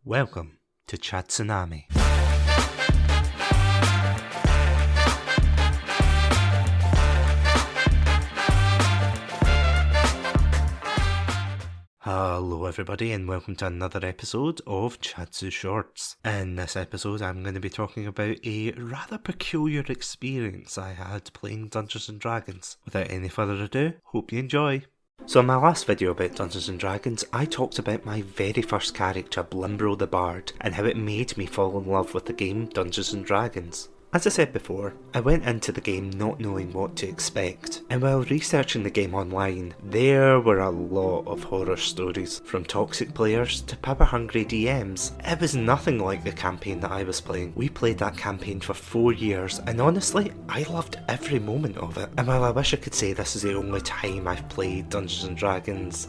Welcome to Chatsunami. Hello everybody and welcome to another episode of Chatsu Shorts. In this episode I'm going to be talking about a rather peculiar experience I had playing Dungeons & Dragons. Without any further ado, hope you enjoy. So in my last video about Dungeons & Dragons, I talked about my very first character, Blimbro the Bard, and how it made me fall in love with the game Dungeons & Dragons. As I said before, I went into the game not knowing what to expect, and while researching the game online, there were a lot of horror stories, from toxic players to power-hungry DMs. It was nothing like the campaign that I was playing. We played that campaign for 4 years, and honestly, I loved every moment of it. And while I wish I could say this is the only time I've played Dungeons & Dragons,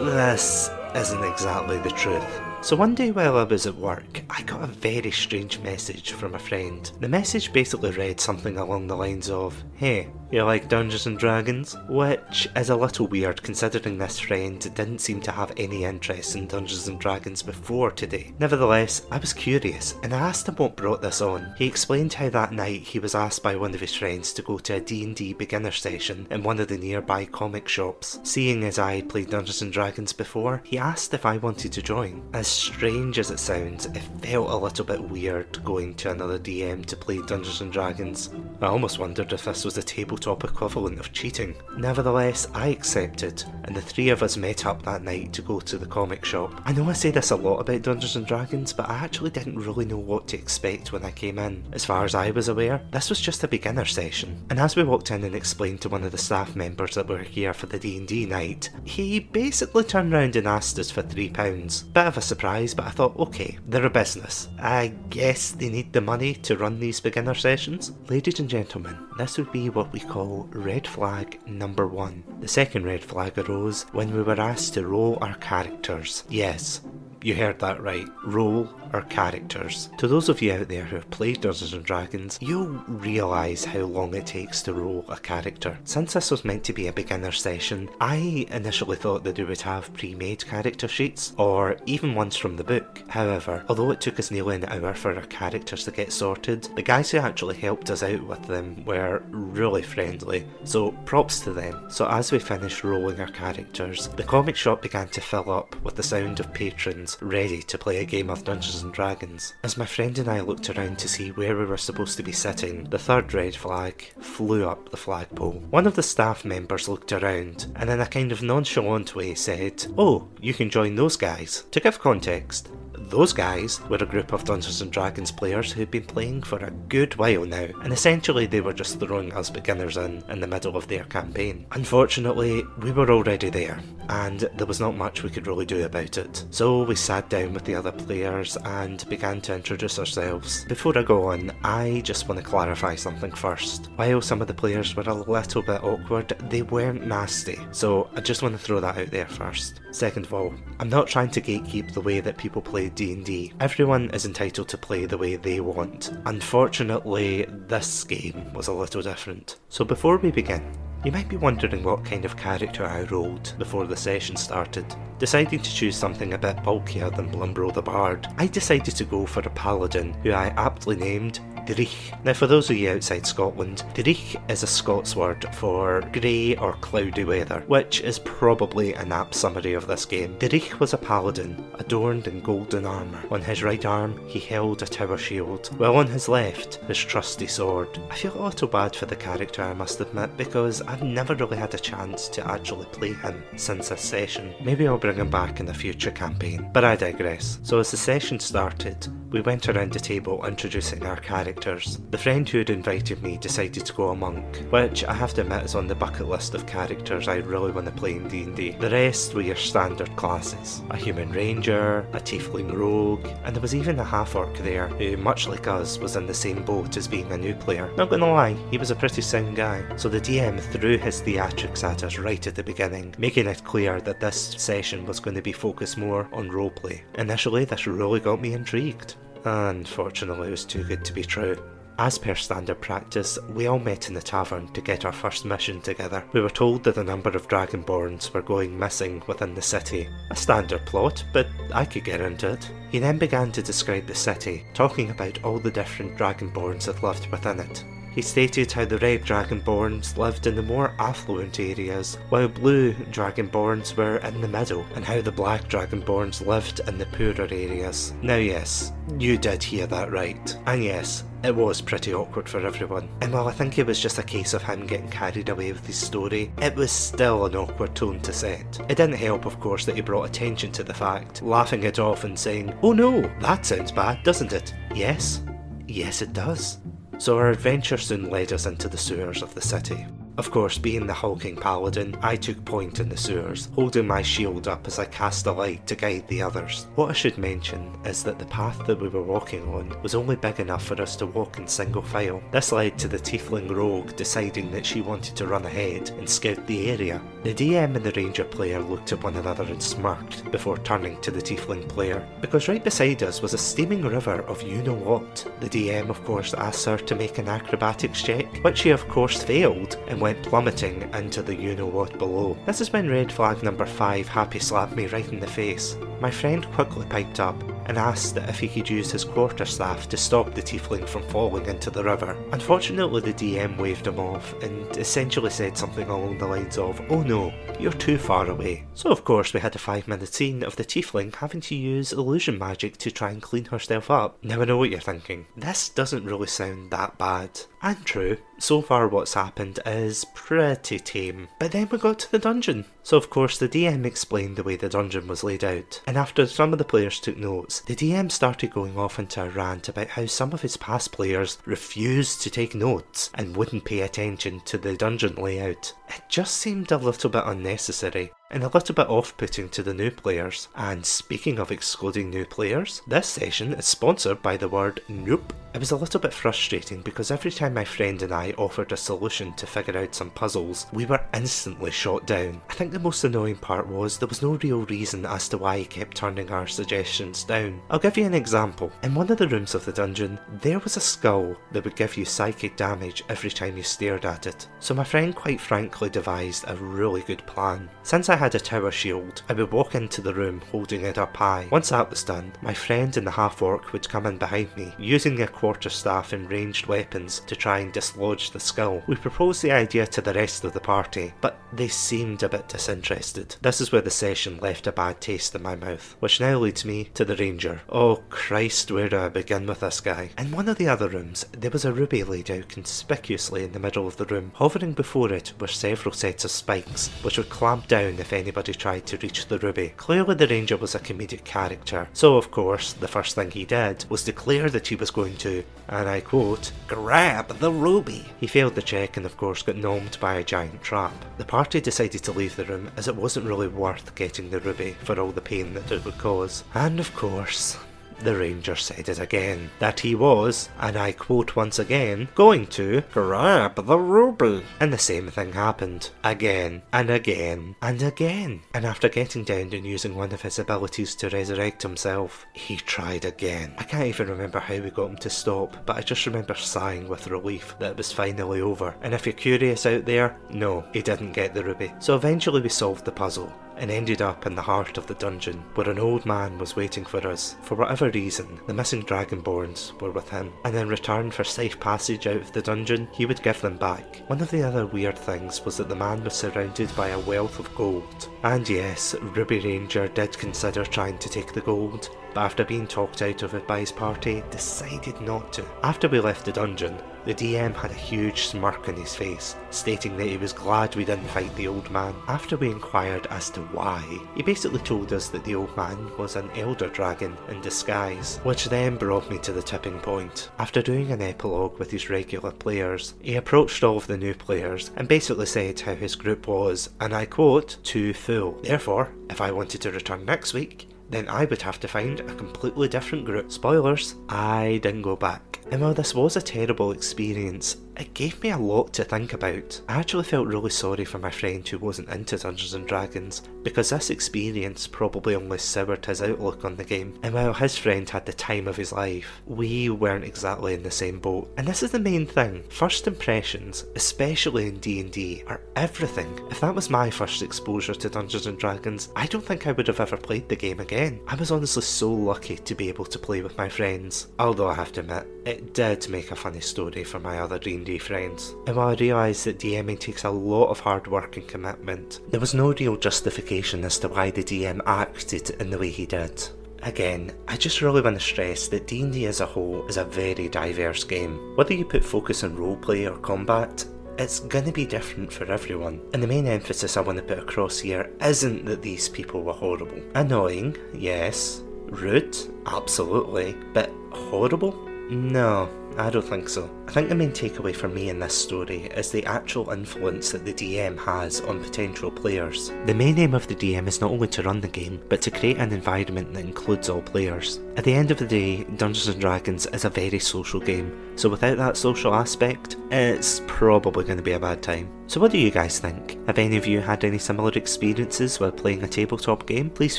this isn't exactly the truth. So one day while I was at work, I got a very strange message from a friend. The message basically read something along the lines of, "Hey, you like Dungeons & Dragons?" Which is a little weird considering this friend didn't seem to have any interest in Dungeons & Dragons before today. Nevertheless, I was curious and I asked him what brought this on. He explained how that night he was asked by one of his friends to go to a D&D beginner session in one of the nearby comic shops. Seeing as I had played Dungeons & Dragons before, he asked if I wanted to join. As strange as it sounds, it felt a little bit weird going to another DM to play Dungeons & Dragons. I almost wondered if this was the tabletop equivalent of cheating. Nevertheless, I accepted, and the three of us met up that night to go to the comic shop. I know I say this a lot about Dungeons & Dragons, but I actually didn't really know what to expect when I came in. As far as I was aware, this was just a beginner session, and as we walked in and explained to one of the staff members that were here for the D&D night, he basically turned round and asked us for £3. Bit of a surprise, but I thought, okay, they're a business. I guess they need the money to run these beginner sessions. Ladies and gentlemen, this would be what we call red flag number 1. The second red flag arose when we were asked to roll our characters. Yes, you heard that right, roll our characters. To those of you out there who have played Dungeons & Dragons, you'll realise how long it takes to roll a character. Since this was meant to be a beginner session, I initially thought that we would have pre-made character sheets, or even ones from the book. However, although it took us nearly an hour for our characters to get sorted, the guys who actually helped us out with them were really friendly, so props to them. So as we finished rolling our characters, the comic shop began to fill up with the sound of patrons ready to play a game of Dungeons & Dragons. As my friend and I looked around to see where we were supposed to be sitting, the third red flag flew up the flagpole. One of the staff members looked around and in a kind of nonchalant way said, "Oh, you can join those guys." To give context, those guys were a group of Dungeons & Dragons players who'd been playing for a good while now, and essentially they were just throwing us beginners in the middle of their campaign. Unfortunately, we were already there, and there was not much we could really do about it. So we sat down with the other players and began to introduce ourselves. Before I go on, I just want to clarify something first. While some of the players were a little bit awkward, they weren't nasty, so I just want to throw that out there first. Second of all, I'm not trying to gatekeep the way that people play D&D. Everyone is entitled to play the way they want. Unfortunately, this game was a little different. So before we begin, you might be wondering what kind of character I rolled before the session started. Deciding to choose something a bit bulkier than Blimbro the Bard, I decided to go for a paladin who I aptly named Dreich. Now for those of you outside Scotland, Dreich is a Scots word for grey or cloudy weather, which is probably an apt summary of this game. Dreich was a paladin, adorned in golden armour. On his right arm he held a tower shield, while on his left his trusty sword. I feel a little bad for the character, I must admit, because I've never really had a chance to actually play him since this session. Maybe I'll bring him back in a future campaign, but I digress. So as the session started, we went around the table introducing our characters. The friend who had invited me decided to go a monk, which I have to admit is on the bucket list of characters I really want to play in D&D. The rest were your standard classes. A human ranger, a tiefling rogue, and there was even a half-orc there who, much like us, was in the same boat as being a new player. Not gonna lie, he was a pretty sound guy. So the DM threw his theatrics at us right at the beginning, making it clear that this session was going to be focused more on roleplay. Initially, this really got me intrigued. Unfortunately, it was too good to be true. As per standard practice, we all met in the tavern to get our first mission together. We were told that a number of Dragonborns were going missing within the city. A standard plot, but I could get into it. He then began to describe the city, talking about all the different Dragonborns that lived within it. He stated how the red Dragonborns lived in the more affluent areas, while blue Dragonborns were in the middle, and how the black Dragonborns lived in the poorer areas. Now yes, you did hear that right. And yes, it was pretty awkward for everyone. And while I think it was just a case of him getting carried away with his story, it was still an awkward tone to set. It didn't help, of course, that he brought attention to the fact, laughing it off and saying, "Oh no, that sounds bad, doesn't it?" Yes. Yes, it does. So our adventure soon led us into the sewers of the city. Of course, being the hulking paladin, I took point in the sewers, holding my shield up as I cast a light to guide the others. What I should mention is that the path that we were walking on was only big enough for us to walk in single file. This led to the tiefling rogue deciding that she wanted to run ahead and scout the area. The DM and the ranger player looked at one another and smirked before turning to the tiefling player, because right beside us was a steaming river of you-know-what. The DM of course asked her to make an acrobatics check, which she of course failed, and went plummeting into the you-know-what below. This is when red flag number 5 happy slapped me right in the face. My friend quickly piped up and asked if he could use his quarterstaff to stop the tiefling from falling into the river. Unfortunately, the DM waved him off and essentially said something along the lines of, "Oh no, you're too far away." So of course we had a 5-minute scene of the tiefling having to use illusion magic to try and clean herself up. Now I know what you're thinking, this doesn't really sound that bad. And true, so far what's happened is pretty tame. But then we got to the dungeon. So of course the DM explained the way the dungeon was laid out, and after some of the players took notes, the DM started going off into a rant about how some of his past players refused to take notes and wouldn't pay attention to the dungeon layout. It just seemed a little bit unnecessary, and a little bit off-putting to the new players. And speaking of excluding new players, this session is sponsored by the word nope. It was a little bit frustrating because every time my friend and I offered a solution to figure out some puzzles, we were instantly shot down. I think the most annoying part was there was no real reason as to why he kept turning our suggestions down. I'll give you an example. In one of the rooms of the dungeon, there was a skull that would give you psychic damage every time you stared at it. So my friend quite frankly devised a really good plan. Since I had a tower shield, I would walk into the room holding it up high. Once that was done, my friend and the half-orc would come in behind me, using their quarterstaff and ranged weapons to try and dislodge the skull. We proposed the idea to the rest of the party, but they seemed a bit disinterested. This is where the session left a bad taste in my mouth, which now leads me to the ranger. Oh Christ, where do I begin with this guy? In one of the other rooms, there was a ruby laid out conspicuously in the middle of the room. Hovering before it were several sets of spikes, which would clamp down if anybody tried to reach the ruby. Clearly the ranger was a comedic character, so of course the first thing he did was declare that he was going to, and I quote, "grab the ruby." He failed the check and of course got gnomed by a giant trap. The party decided to leave the room as it wasn't really worth getting the ruby for all the pain that it would cause. And of course, the ranger said it again, that he was, and I quote once again, going to grab the ruby. And the same thing happened, again, and again, and again. And after getting down and using one of his abilities to resurrect himself, he tried again. I can't even remember how we got him to stop, but I just remember sighing with relief that it was finally over. And if you're curious out there, no, he didn't get the ruby. So eventually we solved the puzzle, and ended up in the heart of the dungeon, where an old man was waiting for us. For whatever reason, the missing Dragonborns were with him, and in return for safe passage out of the dungeon, he would give them back. One of the other weird things was that the man was surrounded by a wealth of gold. And yes, Ruby Ranger did consider trying to take the gold, but after being talked out of it by his party, decided not to. After we left the dungeon, the DM had a huge smirk on his face, stating that he was glad we didn't fight the old man. After we inquired as to why, he basically told us that the old man was an elder dragon in disguise, which then brought me to the tipping point. After doing an epilogue with his regular players, he approached all of the new players and basically said how his group was, and I quote, too full. Therefore, if I wanted to return next week, then I would have to find a completely different group. Spoilers, I didn't go back. And while this was a terrible experience, It gave me a lot to think about. I actually felt really sorry for my friend who wasn't into Dungeons and Dragons, because this experience probably only soured his outlook on the game, and while his friend had the time of his life, we weren't exactly in the same boat. And this is the main thing, first impressions, especially in D&D, are everything. If that was my first exposure to Dungeons and Dragons, I don't think I would have ever played the game again. I was honestly so lucky to be able to play with my friends, although I have to admit, it did make a funny story for my other D&D friends. And while I realised that DMing takes a lot of hard work and commitment, there was no real justification as to why the DM acted in the way he did. Again, I just really want to stress that D&D as a whole is a very diverse game. Whether you put focus on roleplay or combat, it's going to be different for everyone. And the main emphasis I want to put across here isn't that these people were horrible. Annoying, yes. Rude, absolutely. But horrible? No, I don't think so. I think the main takeaway for me in this story is the actual influence that the DM has on potential players. The main aim of the DM is not only to run the game, but to create an environment that includes all players. At the end of the day, Dungeons & Dragons is a very social game, so without that social aspect, it's probably going to be a bad time. So what do you guys think? Have any of you had any similar experiences while playing a tabletop game? Please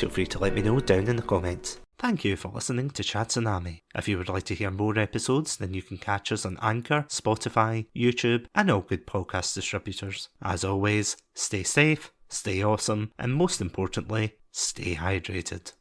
feel free to let me know down in the comments. Thank you for listening to Chatsunami. If you would like to hear more episodes, then you can catch us on Anchor, Spotify, YouTube, and all good podcast distributors. As always, stay safe, stay awesome, and most importantly, stay hydrated.